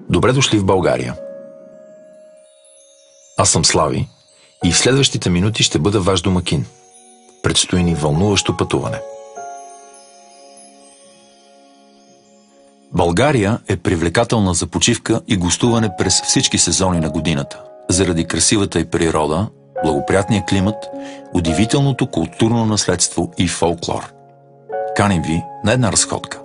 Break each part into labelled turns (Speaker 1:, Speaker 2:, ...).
Speaker 1: Добре дошли в България. Аз съм Слави и в следващите минути ще бъда ваш домакин. Предстои ни вълнуващо пътуване. България е привлекателна за почивка и гостуване през всички сезони на годината, заради красивата й природа, благоприятния климат, удивителното културно наследство и фолклор. Каним ви на една разходка.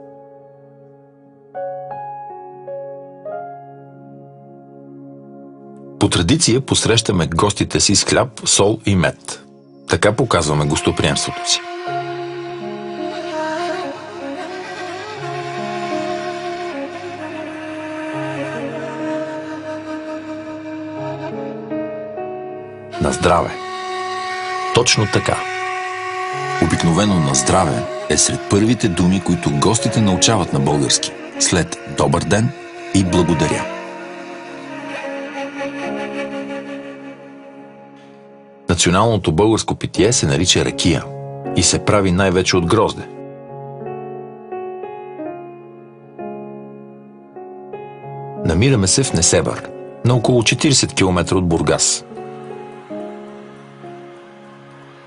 Speaker 1: По традиция посрещаме гостите си с хляб, сол и мед. Така показваме гостоприемството си. На здраве! Точно така. Обикновено на здраве е сред първите думи, които гостите научават на български, след добър ден и благодаря. Националното българско питие се нарича ракия и се прави най-вече от грозде. Намираме се в Несебър, на около 40 км от Бургас.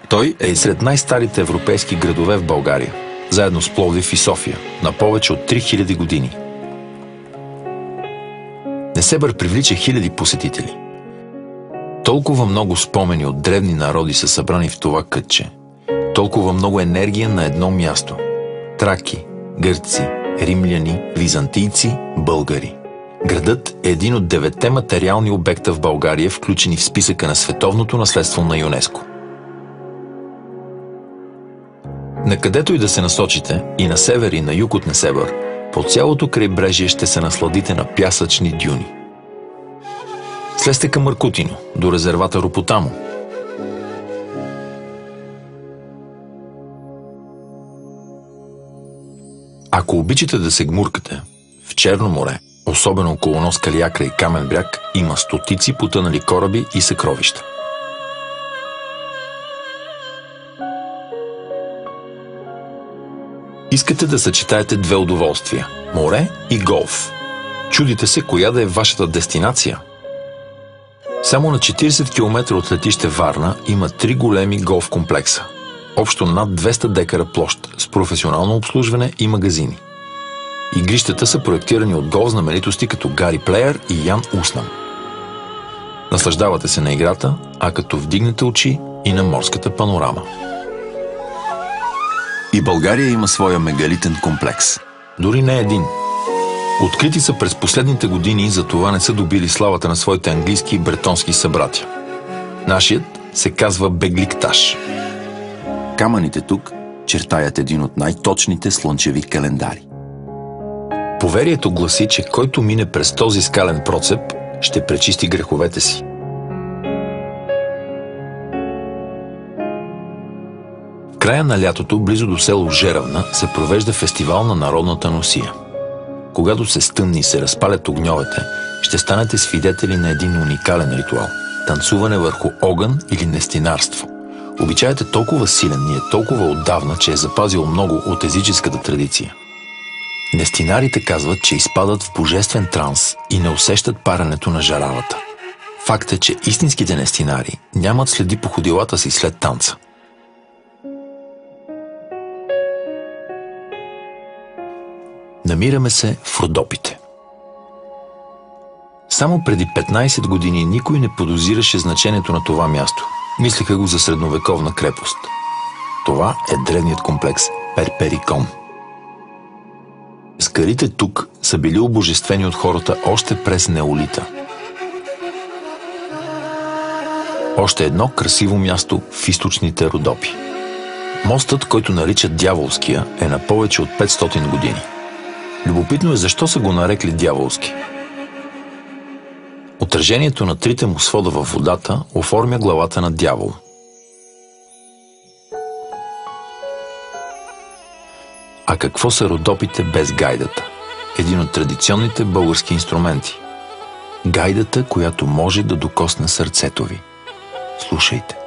Speaker 1: Той е и сред най-старите европейски градове в България, заедно с Пловдив и София, на повече от 3000 години. Несебър привлича хиляди посетители. Толкова много спомени от древни народи са събрани в това кътче. Толкова много енергия на едно място. Траки, гърци, римляни, византийци, българи. Градът е един от 9 материални обекта в България, включени в списъка на световното наследство на ЮНЕСКО. Накъдето и да се насочите, и на север, и на юг от Несебър, по цялото крайбрежие ще се насладите на пясъчни дюни. Слезте към Маркутино, до резервата Ропотамо. Ако обичате да се гмуркате, в Черно море, особено около нос Калиакра и Камен бряг, има стотици потънали кораби и съкровища. Искате да съчетаете две удоволствия – море и голф. Чудите се коя да е вашата дестинация. Само на 40 км от летище Варна има 3 големи голф комплекса. Общо над 200 декара площ с професионално обслужване и магазини. Игрищата са проектирани от голф знаменитости като Гари Плеер и Ян Уснам. Наслаждавате се на играта, а като вдигнете очи и на морската панорама. И България има своя мегалитен комплекс. Дори не един. Открити са през последните години и за това не са добили славата на своите английски и бретонски събратя. Нашият се казва Бегликташ. Камъните тук чертаят един от най-точните слънчеви календари. Поверието гласи, че който мине през този скален процеп, ще пречисти греховете си. В края на лятото, близо до село Жеравна, се провежда фестивал на народната носия. Когато се стъмни и се разпалят огньовете, ще станете свидетели на един уникален ритуал – танцуване върху огън или нестинарство. Обичаят е толкова силен и е толкова отдавна, че е запазил много от езическата традиция. Нестинарите казват, че изпадат в божествен транс и не усещат паренето на жаравата. Факт е, че истинските нестинари нямат следи по ходилата си след танца. Намираме се в Родопите. Само преди 15 години никой не подозираше значението на това място. Мислеха го за средновековна крепост. Това е древният комплекс Перперикон. Скалите тук са били обожествени от хората още през неолита. Още едно красиво място в източните Родопи. Мостът, който наричат Дяволския, е на повече от 500 години. Любопитно е защо са го нарекли Дяволски. Отражението на трите му свода във водата оформя главата на дявол. А какво са Родопите без гайдата? Един от традиционните български инструменти. Гайдата, която може да докосне сърцето ви. Слушайте.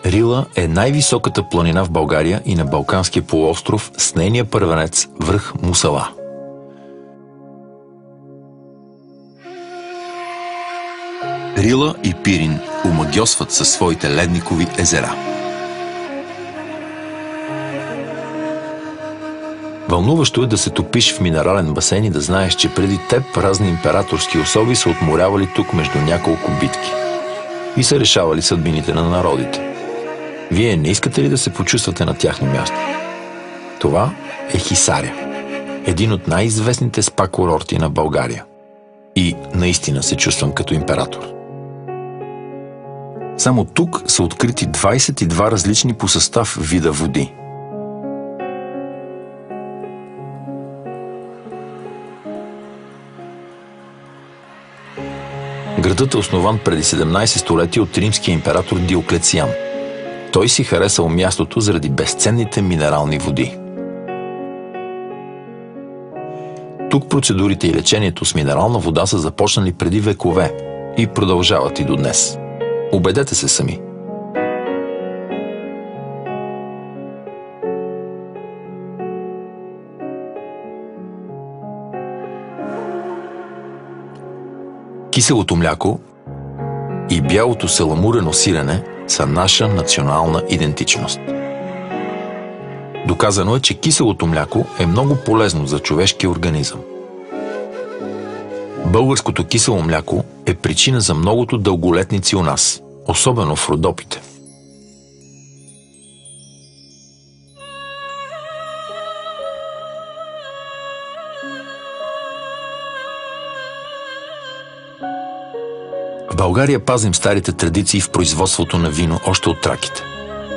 Speaker 1: Рила е най-високата планина в България и на Балканския полуостров с нейния първенец връх Мусала. Рила и Пирин омагьосват със своите ледникови езера. Вълнуващо е да се топиш в минерален басейн и да знаеш, че преди теб разни императорски особи са отморявали тук между няколко битки и са решавали съдбините на народите. Вие не искате ли да се почувствате на тяхно място? Това е Хисаря, един от най-известните спа-курорти на България. И наистина се чувствам като император. Само тук са открити 22 различни по състав вида води. Градът е основан преди 17 столетия от римския император Диоклециан. Той си харесал мястото заради безценните минерални води. Тук процедурите и лечението с минерална вода са започнали преди векове и продължават и до днес. Убедете се сами. Киселото мляко и бялото саламурено сирене са наша национална идентичност. Доказано е, че киселото мляко е много полезно за човешкия организъм. Българското кисело мляко е причина за многото дълголетници у нас, особено в Родопите. В България пазим старите традиции в производството на вино още от траките.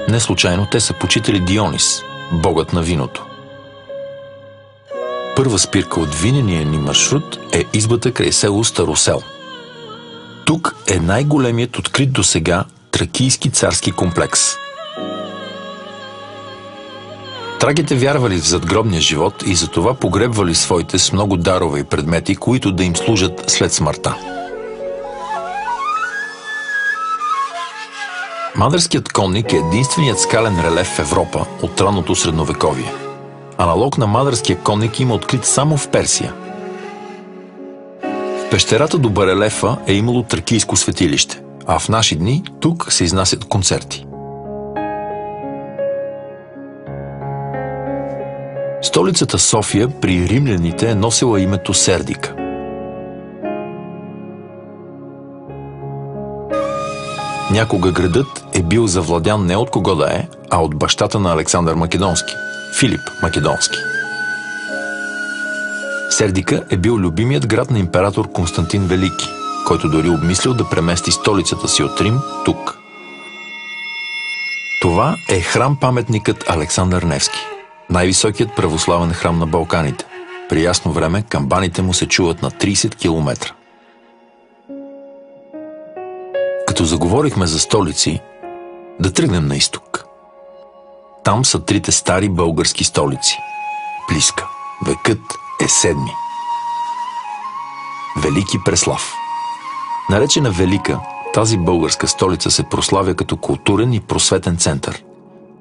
Speaker 1: Не случайно те са почитали Дионис, богът на виното. Първа спирка от винения ни маршрут е избата край село Старосел. Тук е най-големият открит досега тракийски царски комплекс. Траките вярвали в задгробния живот и затова погребвали своите с много дарове и предмети, които да им служат след смъртта. Мадарският конник е единственият скален релеф в Европа от ранното средновековие. Аналог на Мадарския конник има открит само в Персия. В пещерата до барелефа е имало тракийско светилище, а в наши дни тук се изнасят концерти. Столицата София при римляните е носила името Сердика. Някога градът е бил завладян не от кого да е, а от бащата на Александър Македонски – Филип Македонски. Сердика е бил любимият град на император Константин Велики, който дори обмислил да премести столицата си от Рим тук. Това е храм-паметникът Александър Невски, най-високият православен храм на Балканите. При ясно време камбаните му се чуват на 30 км. Като заговорихме за столици, да тръгнем на изток. Там са трите стари български столици. Плиска. Векът е 7. Велики Преслав. Наречена Велика, тази българска столица се прославя като културен и просветен център.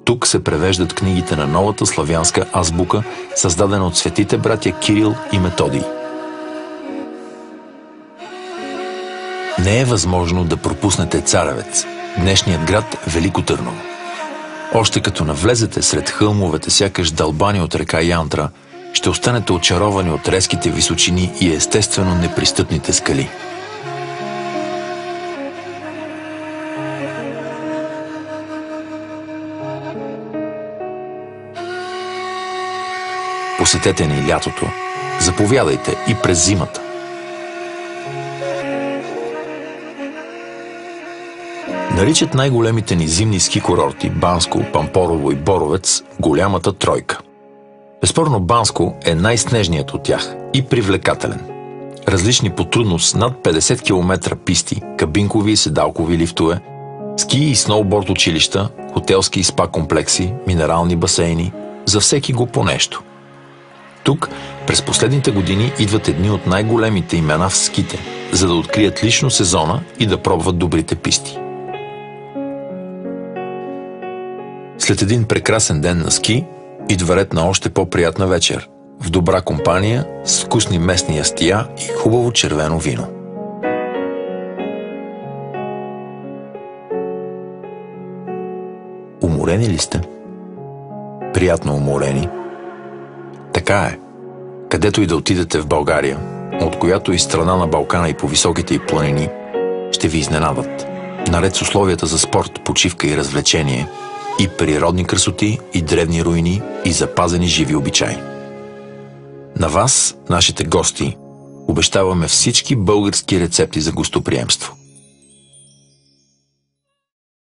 Speaker 1: Тук се превеждат книгите на новата славянска азбука, създадена от светите братя Кирил и Методий. Не е възможно да пропуснете Царевец, днешният град Велико Търново. Още като навлезете сред хълмовете, сякаш дълбани от река Янтра, ще останете очаровани от резките височини и естествено непристъпните скали. Посетете ни лятото, заповядайте и през зимата. Наричат най-големите ни зимни ски курорти Банско, Пампорово и Боровец голямата тройка. Безспорно Банско е най-снежният от тях и привлекателен. Различни по трудност над 50 км писти, кабинкови и седалкови лифтове, ски и сноуборд училища, хотелски и спа комплекси, минерални басейни, за всеки го по нещо. Тук през последните години идват едни от най-големите имена в ските, за да открият лично сезона и да пробват добрите писти. След един прекрасен ден на ски, идва ред на още по-приятна вечер, в добра компания, с вкусни местни ястия и хубаво червено вино. Уморени ли сте? Приятно уморени? Така е. Където и да отидете в България, от която и страна на Балкана и по високите й планини, ще ви изненадат. Наред с условията за спорт, почивка и развлечение, и природни красоти, и древни руини, и запазени живи обичаи. На вас, нашите гости, обещаваме всички български рецепти за гостоприемство.